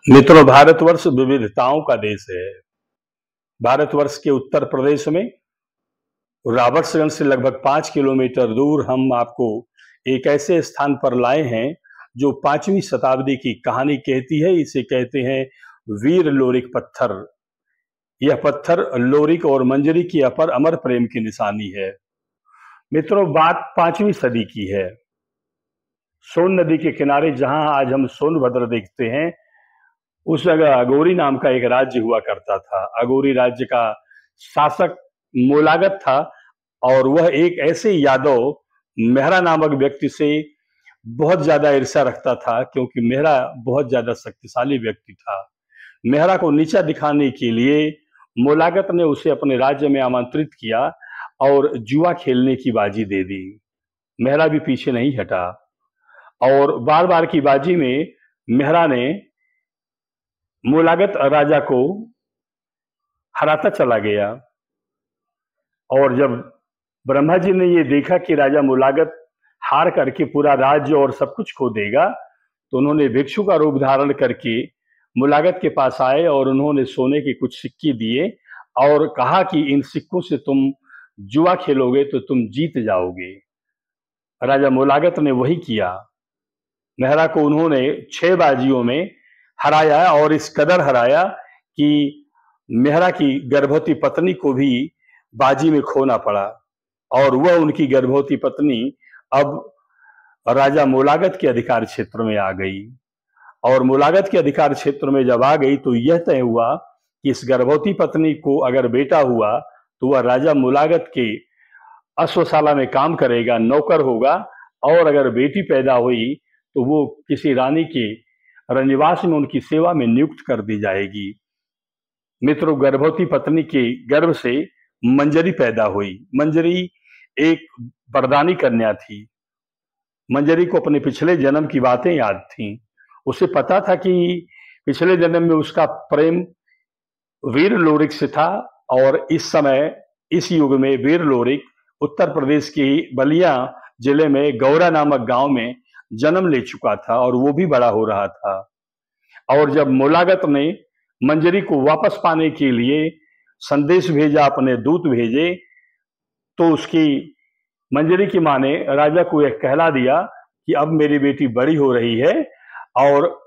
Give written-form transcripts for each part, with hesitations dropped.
मित्रों, भारतवर्ष विविधताओं का देश है। भारतवर्ष के उत्तर प्रदेश में रॉबर्ट्सगंज से लगभग 5 किलोमीटर दूर हम आपको एक ऐसे स्थान पर लाए हैं जो 5वीं शताब्दी की कहानी कहती है। इसे कहते हैं वीर लोरिक पत्थर। यह पत्थर लोरिक और मंजरी की अपर अमर प्रेम की निशानी है। मित्रों, बात 5वीं सदी की है। सोन नदी के किनारे जहां आज हम सोनभद्र देखते हैं, उस जगह अगोरी नाम का एक राज्य हुआ करता था। अगोरी राज्य का शासक मोलागत था और वह एक ऐसे यादव मेहरा नामक व्यक्ति से बहुत ज्यादा ईर्ष्या रखता था, क्योंकि मेहरा बहुत ज्यादा शक्तिशाली व्यक्ति था। मेहरा को नीचा दिखाने के लिए मोलागत ने उसे अपने राज्य में आमंत्रित किया और जुआ खेलने की बाजी दे दी। मेहरा भी पीछे नहीं हटा और बार बार की बाजी में मेहरा ने मोलागत राजा को हराता चला गया। और जब ब्रह्मा जी ने ये देखा कि राजा मोलागत हार करके पूरा राज्य और सब कुछ खो देगा, तो उन्होंने भिक्षु का रूप धारण करके मोलागत के पास आए और उन्होंने सोने के कुछ सिक्के दिए और कहा कि इन सिक्कों से तुम जुआ खेलोगे तो तुम जीत जाओगे। राजा मोलागत ने वही किया। मेहरा को उन्होंने 6 बाजियों में हराया और इस कदर हराया कि मेहरा की गर्भवती पत्नी को भी बाजी में खोना पड़ा और वह उनकी गर्भवती पत्नी अब राजा मोलागत के अधिकार क्षेत्र में आ गई। और मोलागत के अधिकार क्षेत्र में जब आ गई तो यह तय हुआ कि इस गर्भवती पत्नी को अगर बेटा हुआ तो वह राजा मोलागत के अश्वशाला में काम करेगा, नौकर होगा, और अगर बेटी पैदा हुई तो वो किसी रानी के रनिवास में उनकी सेवा में नियुक्त कर दी जाएगी। मित्रों, गर्भवती पत्नी के गर्भ से मंजरी पैदा हुई। मंजरी एक वरदानी कन्या थी। मंजरी को अपने पिछले जन्म की बातें याद थीं। उसे पता था कि पिछले जन्म में उसका प्रेम वीर लोरिक से था और इस समय इस युग में वीर लोरिक उत्तर प्रदेश की बलिया जिले में गौरा नामक गांव में जन्म ले चुका था और वो भी बड़ा हो रहा था। और जब मोलागत ने मंजरी को वापस पाने के लिए संदेश भेजा, अपने दूत भेजे, तो उसकी मंजरी की माँ ने राजा को यह कहला दिया कि अब मेरी बेटी बड़ी हो रही है और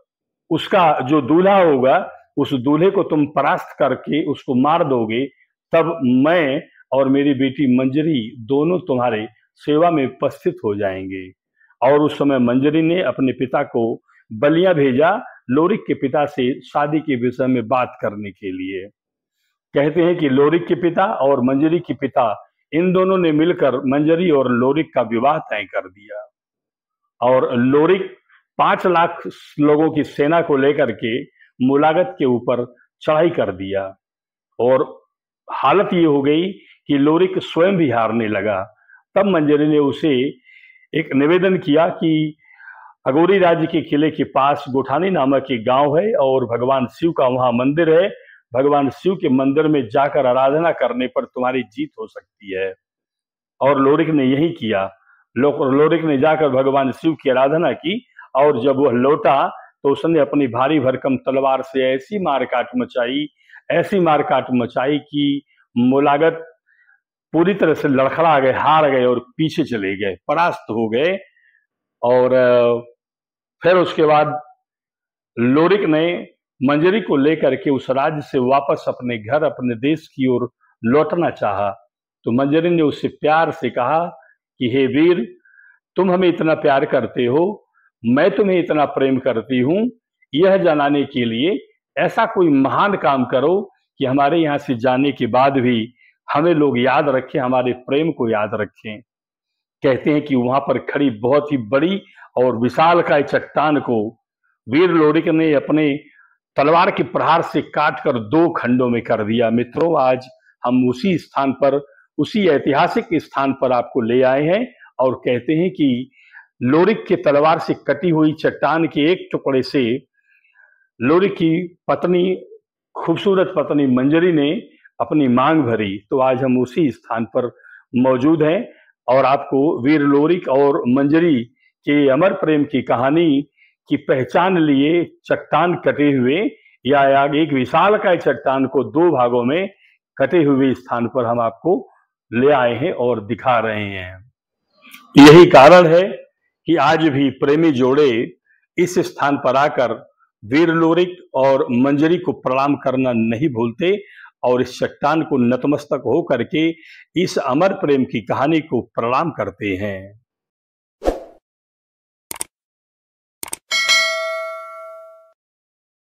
उसका जो दूल्हा होगा उस दूल्हे को तुम परास्त करके उसको मार दोगे, तब मैं और मेरी बेटी मंजरी दोनों तुम्हारे सेवा में उपस्थित हो जाएंगे। और उस समय मंजरी ने अपने पिता को बलिया भेजा लोरिक के पिता से शादी के विषय में बात करने के लिए। कहते हैं कि लोरिक के पिता और मंजरी के पिता इन दोनों ने मिलकर मंजरी और लोरिक का विवाह तय कर दिया। और लोरिक 5 लाख लोगों की सेना को लेकर के मोलागत के ऊपर चढ़ाई कर दिया और हालत ये हो गई कि लोरिक स्वयं भी हारने लगा। तब मंजरी ने उसे एक निवेदन किया कि अगोरी राज्य के किले के पास गोठानी नामक एक गांव है और भगवान शिव का वहां मंदिर है। भगवान शिव के मंदिर में जाकर आराधना करने पर तुम्हारी जीत हो सकती है। और लोरिक ने यही किया। लोरिक ने जाकर भगवान शिव की आराधना की और जब वह लौटा तो उसने अपनी भारी भरकम तलवार से ऐसी मारकाट मचाई कि मोलागत पूरी तरह से लड़खड़ा गए, हार गए और पीछे चले गए, परास्त हो गए। और फिर उसके बाद लोरिक ने मंजरी को लेकर के उस राज्य से वापस अपने घर, अपने देश की ओर लौटना चाहा। तो मंजरी ने उससे प्यार से कहा कि हे वीर, तुम हमें इतना प्यार करते हो, मैं तुम्हें इतना प्रेम करती हूं, यह जनाने के लिए ऐसा कोई महान काम करो कि हमारे यहाँ से जाने के बाद भी हमें लोग याद रखें, हमारे प्रेम को याद रखें। कहते हैं कि वहां पर खड़ी बहुत ही बड़ी और विशालकाय चट्टान को वीर लोरिक ने अपने तलवार के प्रहार से काटकर 2 खंडों में कर दिया। मित्रों, आज हम उसी स्थान पर, उसी ऐतिहासिक स्थान पर आपको ले आए हैं और कहते हैं कि लोरिक के तलवार से कटी हुई चट्टान के एक टुकड़े से लोरिक की पत्नी, खूबसूरत पत्नी मंजरी ने अपनी मांग भरी। तो आज हम उसी स्थान पर मौजूद हैं और आपको वीर लोरिक और मंजरी के अमर प्रेम की कहानी की पहचान लिए चट्टान कटे हुए या एक विशालकाय चट्टान को दो भागों में कटे हुए स्थान पर हम आपको ले आए हैं और दिखा रहे हैं। यही कारण है कि आज भी प्रेमी जोड़े इस स्थान पर आकर वीर लोरिक और मंजरी को प्रणाम करना नहीं भूलते और इस चट्टान को नतमस्तक होकर के इस अमर प्रेम की कहानी को प्रणाम करते हैं।